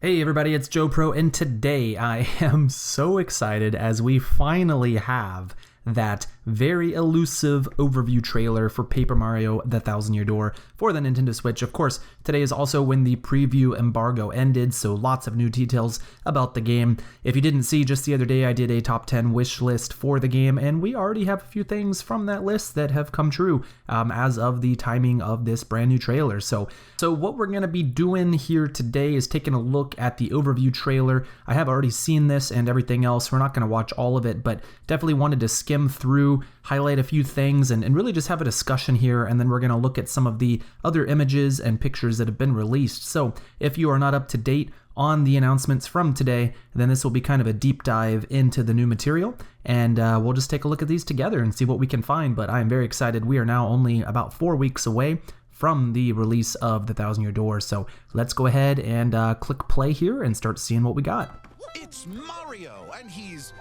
Hey everybody, it's JoPro, and today I am so excited as we finally have that very elusive overview trailer for Paper Mario: The Thousand Year Door for the Nintendo Switch. Of course, today is also when the preview embargo ended, so lots of new details about the game. If you didn't see, just the other day I did a top 10 wish list for the game, and we already have a few things from that list that have come true as of the timing of this brand new trailer. So what we're going to be doing here today is taking a look at the overview trailer. I have already seen this and everything else. We're not going to watch all of it, but definitely wanted to skim through, highlight a few things, and really just have a discussion here, and then we're going to look at some of the other images and pictures that have been released. So if you are not up to date on the announcements from today, then this will be kind of a deep dive into the new material, and we'll just take a look at these together and see what we can find. But I am very excited. We are now only about 4 weeks away from the release of The Thousand Year Door, so let's go ahead and click play here and start seeing what we got. It's Mario, and he's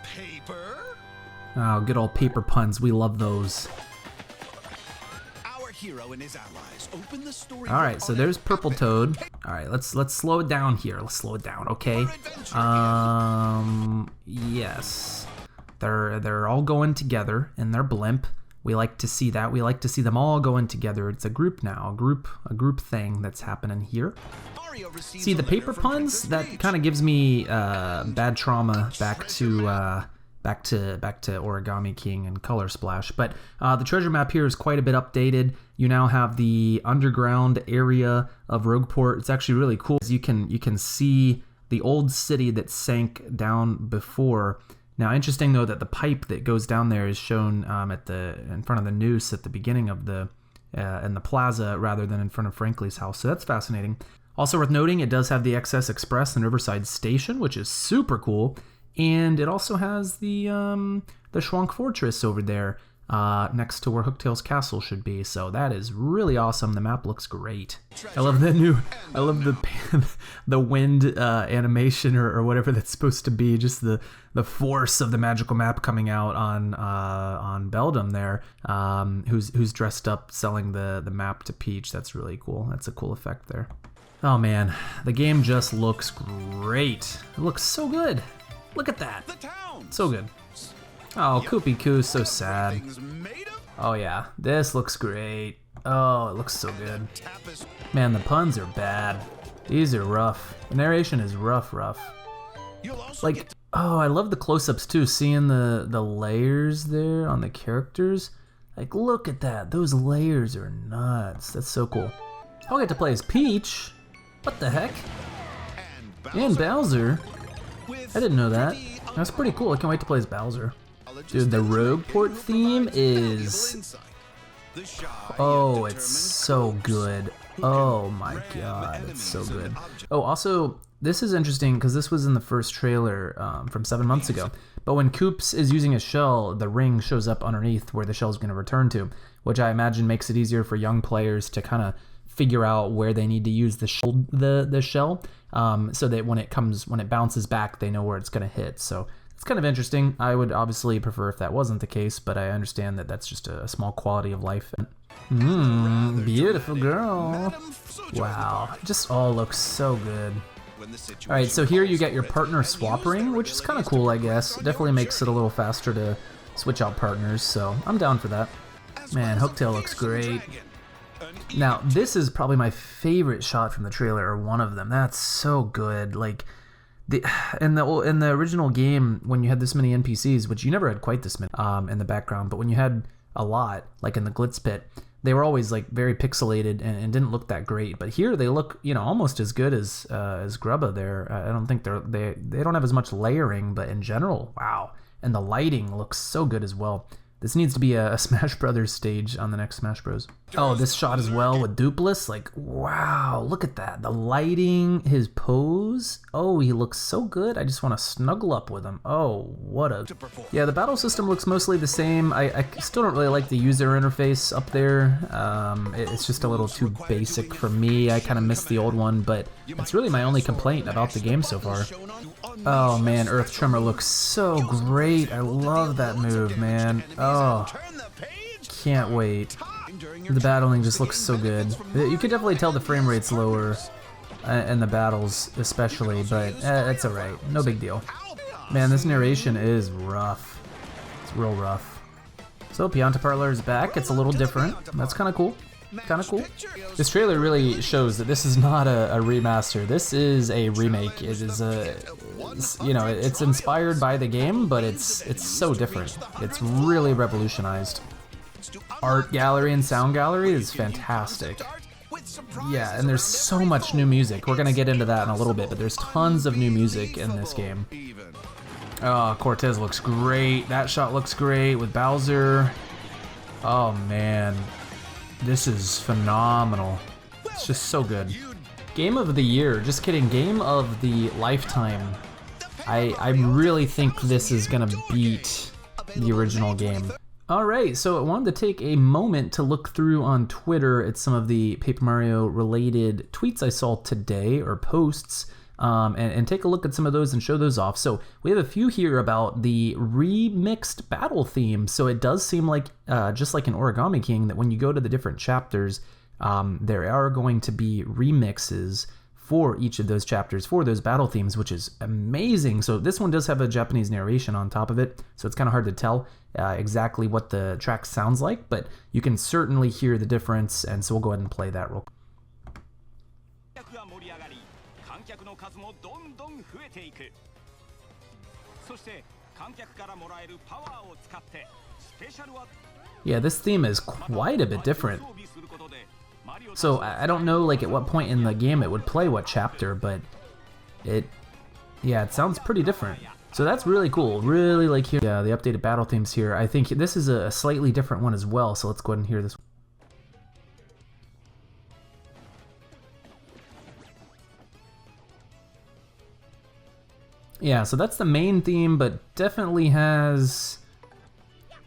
paper. Oh, good old paper puns. We love those. Our hero and his allies open the story. All right, so there's Purple Toad. All right, let's slow it down here. Let's slow it down, okay? Yes, they're all going together in their blimp. We like to see that. We like to see them all going together. It's a group now, a group thing that's happening here. See, the paper puns, that kind of gives me bad trauma back to Origami King and Color Splash. But the treasure map here is quite a bit updated. You now have the underground area of Rogueport. It's actually really cool. You can see the old city that sank down before. Now, interesting though that the pipe that goes down there is shown in front of the noose at the beginning of in the plaza rather than in front of Frankly's house. So that's fascinating. Also worth noting, it does have the XS Express and Riverside Station, which is super cool. And it also has the Schwank Fortress over there next to where Hooktail's castle should be. So that is really awesome. The map looks great. I love the wind animation or whatever that's supposed to be. Just the force of the magical map coming out on Beldum there, who's dressed up selling the map to Peach. That's really cool. That's a cool effect there. Oh man, the game just looks great. It looks so good. Look at that. So good. Oh, Koopy Koo's so sad. Oh yeah, this looks great. Oh, it looks so good. Man, the puns are bad. These are rough. The narration is rough. Like, oh, I love the close-ups too, seeing the layers there on the characters. Like, look at that. Those layers are nuts. That's so cool. I'll get to play as Peach. What the heck? And Bowser. I didn't know that. That's pretty cool. I can't wait to play as Bowser. Dude, the Rogueport theme is... Oh, it's so good. Oh my god, it's so good. Oh, also, this is interesting because this was in the first trailer from 7 months ago. But when Koops is using a shell, the ring shows up underneath where the shell is going to return to, which I imagine makes it easier for young players to kind of figure out where they need to use the shell, so that when it bounces back, they know where it's going to hit. So it's kind of interesting. I would obviously prefer if that wasn't the case, but I understand that that's just a small quality of life. Beautiful girl. Wow, it just all looks so good. All right, so here you get your partner swap ring, which is kind of cool, I guess. It definitely makes it a little faster to switch out partners, so I'm down for that. Man, Hooktail looks great. Now, this is probably my favorite shot from the trailer, or one of them. That's so good. Like, in the original game, when you had this many NPCs, which you never had quite this many in the background, but when you had a lot, like in the Glitz Pit, they were always like very pixelated and didn't look that great. But here they look, almost as good as Grubba there. I don't think they don't have as much layering, but in general, wow. And the lighting looks so good as well. This needs to be a Smash Brothers stage on the next Smash Bros. Oh, this shot as well with Dupless. Like, wow, look at that. The lighting, his pose. Oh, he looks so good. I just want to snuggle up with him. Oh, what a... Yeah, the battle system looks mostly the same. I still don't really like the user interface up there. It's just a little too basic for me. I kind of miss the old one, but it's really my only complaint about the game so far. Oh, man, Earth Tremor looks so great. I love that move, man. Oh, can't wait. The battling just looks so good. You can definitely tell the frame rate's lower and the battles especially, but it's alright. No big deal. Man, this narration is rough. It's real rough. So Pianta Parlor is back. It's a little different. That's kind of cool. Kind of cool. This trailer really shows that this is not a remaster. This is a remake. It is it's inspired by the game, but it's so different. It's really revolutionized. Art gallery and sound gallery is fantastic. Yeah, and there's so much new music. We're gonna get into that in a little bit, but there's tons of new music in this game. Oh, Cortez looks great. That shot looks great with Bowser. Oh man, this is phenomenal. It's just so good. Game of the year, just kidding, game of the lifetime. I really think this is gonna beat the original game. Alright, so I wanted to take a moment to look through on Twitter at some of the Paper Mario related tweets I saw today, or posts, and take a look at some of those and show those off. So we have a few here about the remixed battle theme. So it does seem like, just like in Origami King, that when you go to the different chapters, there are going to be remixes for each of those chapters for those battle themes, which is amazing. So this one does have a Japanese narration on top of it, so it's kind of hard to tell exactly what the track sounds like, but you can certainly hear the difference, and so we'll go ahead and play that real quick. Yeah, this theme is quite a bit different. So I don't know like at what point in the game it would play what chapter, but it sounds pretty different. So that's really cool. Really like here, yeah, the updated battle themes here. I think this is a slightly different one as well. So let's go ahead and hear this. Yeah, so that's the main theme, but definitely has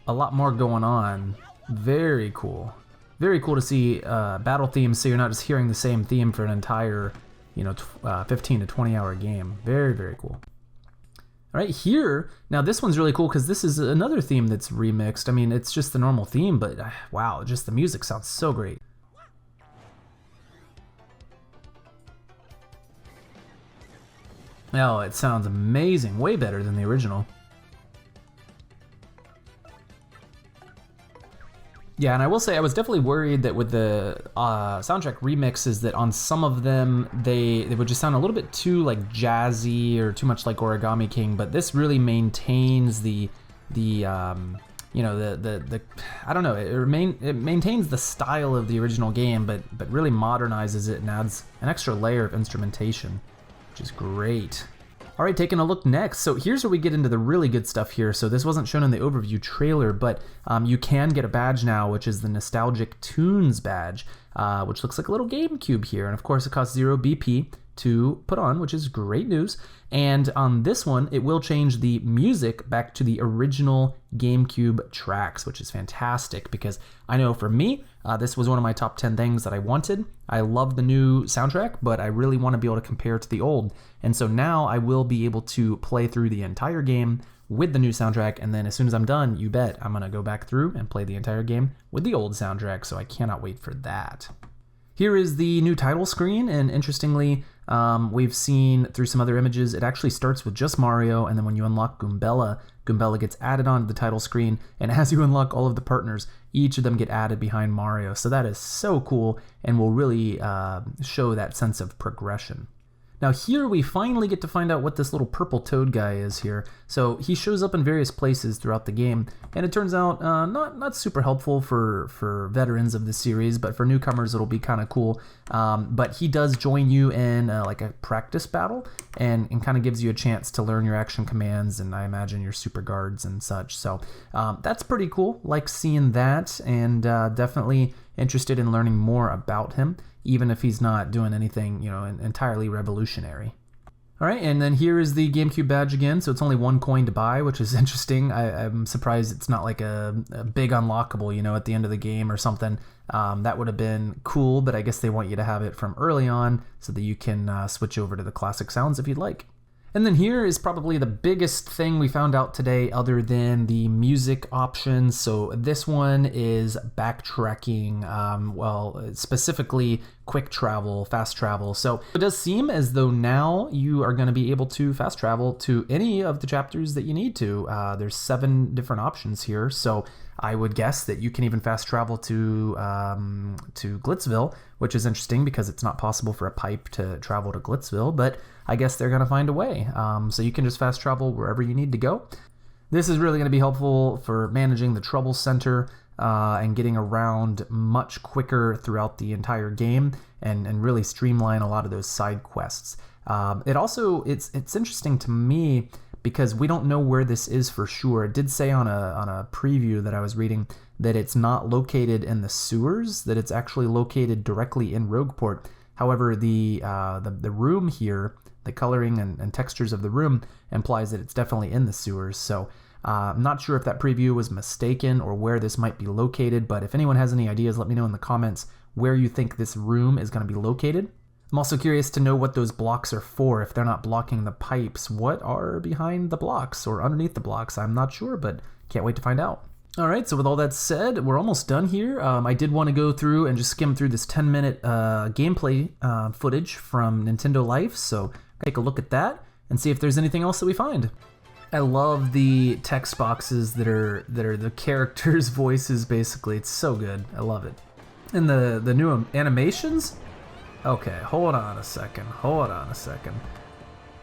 a lot more going on. Very cool. Very cool to see battle themes, so you're not just hearing the same theme for an entire, 15 to 20 hour game. Very, very cool. All right, here, now this one's really cool because this is another theme that's remixed. I mean, it's just the normal theme, but wow, just the music sounds so great. Oh, it sounds amazing. Way better than the original. Yeah, and I will say I was definitely worried that with the soundtrack remixes that on some of them they would just sound a little bit too like jazzy or too much like Origami King, but this really maintains the I don't know, it maintains the style of the original game, but really modernizes it and adds an extra layer of instrumentation, which is great. All right, taking a look next. So here's where we get into the really good stuff here. So this wasn't shown in the overview trailer, but you can get a badge now, which is the Nostalgic Tunes badge, which looks like a little GameCube here. And of course, it costs 0 BP to put on, which is great news. And on this one, it will change the music back to the original GameCube tracks, which is fantastic because I know for me, this was one of my top 10 things that I wanted. I love the new soundtrack, but I really want to be able to compare it to the old. And so now I will be able to play through the entire game with the new soundtrack, and then as soon as I'm done, you bet, I'm going to go back through and play the entire game with the old soundtrack, so I cannot wait for that. Here is the new title screen, and interestingly, we've seen through some other images, it actually starts with just Mario, and then when you unlock Goombella, Goombella gets added onto the title screen, and as you unlock all of the partners, each of them get added behind Mario. So that is so cool, and will really show that sense of progression. Now here we finally get to find out what this little purple toad guy is here. So he shows up in various places throughout the game, and it turns out not super helpful for veterans of the series, but for newcomers it'll be kind of cool. But he does join you in like a practice battle, and kind of gives you a chance to learn your action commands, and I imagine your super guards and such. So that's pretty cool. Like seeing that, and definitely interested in learning more about him, even if he's not doing anything, entirely revolutionary. All right, and then here is the GameCube badge again. So it's only 1 coin to buy, which is interesting. I'm surprised it's not like a big unlockable, at the end of the game or something. That would have been cool, but I guess they want you to have it from early on so that you can switch over to the classic sounds if you'd like. And then here is probably the biggest thing we found out today other than the music options. So this one is backtracking, specifically quick travel, fast travel. So it does seem as though now you are going to be able to fast travel to any of the chapters that you need to. There's 7 different options here. So I would guess that you can even fast travel to Glitzville, which is interesting because it's not possible for a pipe to travel to Glitzville, but I guess they're going to find a way. So you can just fast travel wherever you need to go. This is really going to be helpful for managing the trouble center and getting around much quicker throughout the entire game and really streamline a lot of those side quests. It's interesting to me because we don't know where this is for sure. It did say on a preview that I was reading that it's not located in the sewers, that it's actually located directly in Rogueport. However, the room here, the coloring and textures of the room implies that it's definitely in the sewers. So I'm not sure if that preview was mistaken or where this might be located, but if anyone has any ideas, let me know in the comments where you think this room is going to be located. I'm also curious to know what those blocks are for. If they're not blocking the pipes, what are behind the blocks or underneath the blocks? I'm not sure, but can't wait to find out. All right, so with all that said, we're almost done here. I did want to go through and just skim through this 10-minute gameplay footage from Nintendo Life, so take a look at that and see if there's anything else that we find. I love the text boxes that are the characters' voices, basically. It's so good. I love it. And the new animations? Okay, hold on a second.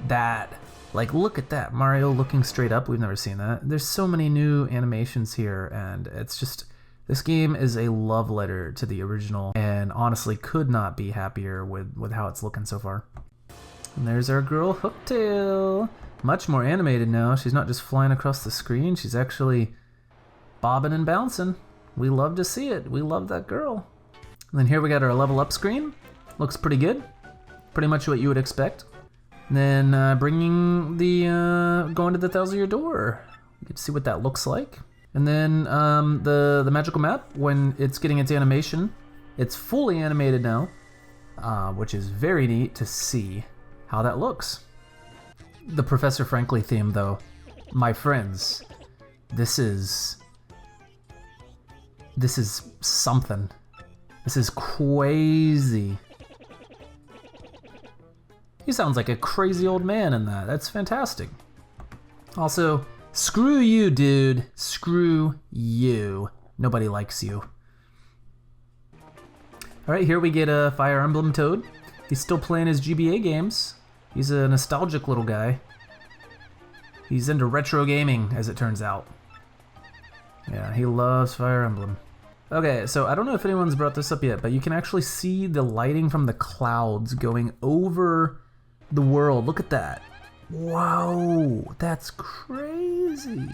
That, like, look at that. Mario looking straight up. We've never seen that. There's so many new animations here, and it's just, this game is a love letter to the original, and honestly could not be happier with how it's looking so far. And there's our girl Hooktail. Much more animated now. She's not just flying across the screen. She's actually bobbing and bouncing. We love to see it. We love that girl. And then here we got our level up screen. Looks pretty good. Pretty much what you would expect. And then going to the Thousand-Year Door. You get to see what that looks like. And then the magical map, when it's getting its animation, it's fully animated now, which is very neat to see how that looks. The Professor Frankly theme, though, my friends, this is something. This is crazy. He sounds like a crazy old man in that. That's fantastic. Also, screw you, dude. Screw you. Nobody likes you. Alright, here we get a Fire Emblem Toad. He's still playing his GBA games. He's a nostalgic little guy. He's into retro gaming, as it turns out. Yeah, he loves Fire Emblem. Okay, so I don't know if anyone's brought this up yet, but you can actually see the lighting from the clouds going over the world. Look at that. Wow, that's crazy.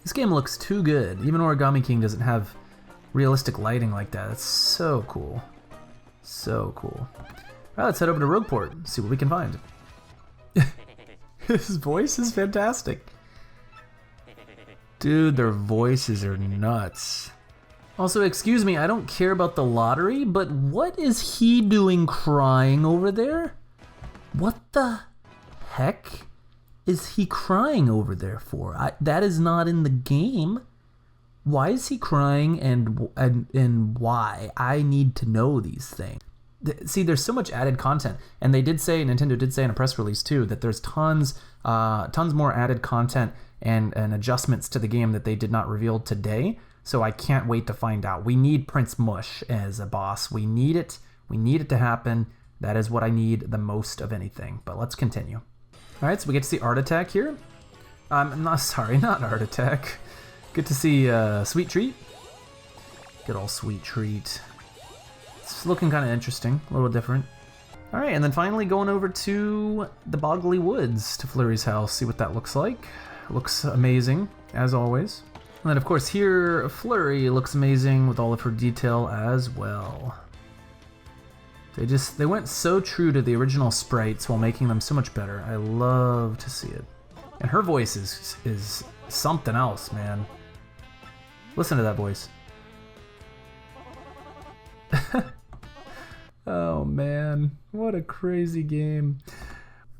This game looks too good. Even Origami King doesn't have realistic lighting like that. That's so cool. So cool. Alright, let's head over to Rogueport and see what we can find. His voice is fantastic. Dude, their voices are nuts. Also, excuse me, I don't care about the lottery, but what is he doing crying over there? What the heck is he crying over there for? That is not in the game. Why is he crying and why? I need to know these things. See, there's so much added content, and Nintendo did say in a press release too that there's tons more added content and adjustments to the game that they did not reveal today. So I can't wait to find out. We need Prince Mush as a boss. We need it. We need it to happen. That is what I need the most of anything. But let's continue. All right, so we get to see Art Attack here. Not Art Attack. Good to see Sweet Treat. Good old Sweet Treat. It's looking kind of interesting, a little different. All right, and then finally going over to the Boggly Woods, to Flurry's house, see what that looks like. Looks amazing, as always. And then of course here, Flurry looks amazing with all of her detail as well. They went so true to the original sprites while making them so much better. I love to see it. And her voice is something else, man. Listen to that voice. Oh man, what a crazy game.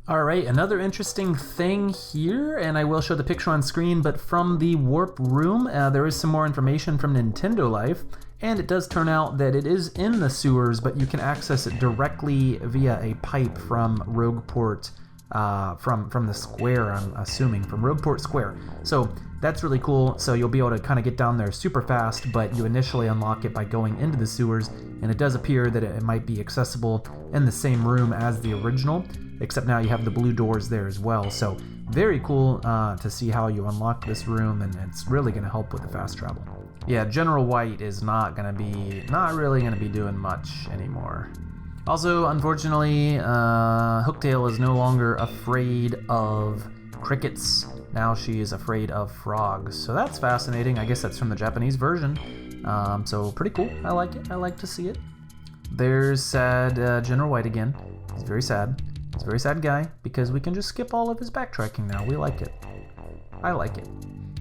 All right, another interesting thing here, and I will show the picture on screen, but from the Warp Room, there is some more information from Nintendo Life, and it does turn out that it is in the sewers, but you can access it directly via a pipe from Rogueport, from the square, I'm assuming, from Rogueport Square. So that's really cool. So you'll be able to kind of get down there super fast, but you initially unlock it by going into the sewers, and it does appear that it might be accessible in the same room as the original, except now you have the blue doors there as well. So very cool to see how you unlock this room, and it's really going to help with the fast travel. Yeah, General White is not really going to be doing much anymore. Also, unfortunately, Hooktail is no longer afraid of crickets. Now she is afraid of frogs. So that's fascinating. I guess that's from the Japanese version. So pretty cool. I like it. I like to see it. There's sad General White again. He's very sad. He's a very sad guy because we can just skip all of his backtracking now. We like it. I like it.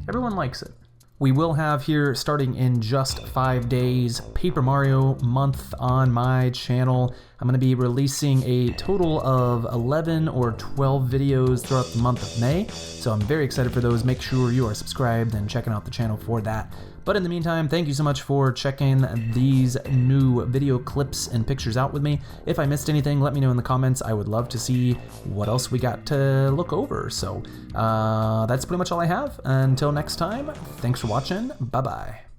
Everyone likes it. We will have here, starting in just 5 days, Paper Mario month on my channel. I'm going to be releasing a total of 11 or 12 videos throughout the month of May, so I'm very excited for those. Make sure you are subscribed and checking out the channel for that. But in the meantime, thank you so much for checking these new video clips and pictures out with me. If I missed anything, let me know in the comments. I would love to see what else we got to look over. So that's pretty much all I have. Until next time, thanks for watching. Bye-bye.